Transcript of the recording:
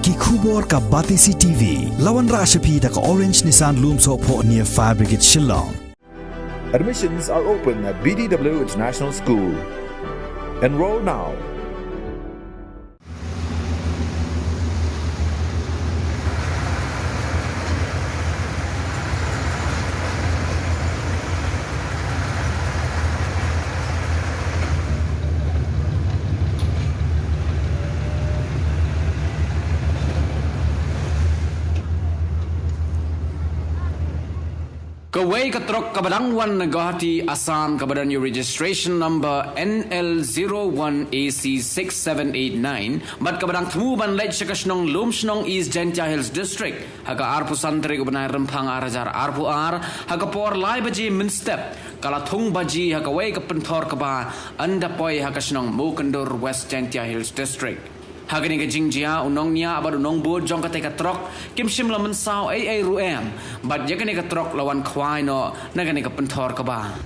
ki khubor ka Batisi TV lawan rashapi da ka Orange Nissan Lumso po near Fire Brigade Shillong. Admissions are open at BDW International School. Enroll now. Kawai Trok Kabadangwan Nagahati Assam Kabadan your registration number NL01AC6789 but Kabadang Tmuban Lech Shakashnong Lumshnong East Gentia Hills District Haka Arpu Santri Gubana Rempang Arajar Arpu Ar Hakapor Lai Baji Minstep Kala Thung Baji Hakawai Pynthorkba Andapoy Hakashnong Mookyndur West Gentia Hills District Hagani ka jingjia unong niya abad unong bod jong katay ka Trok kim shim laman sao ay ruem but yakani ka Trok lawan kwai no nagani ka Pynthorkba.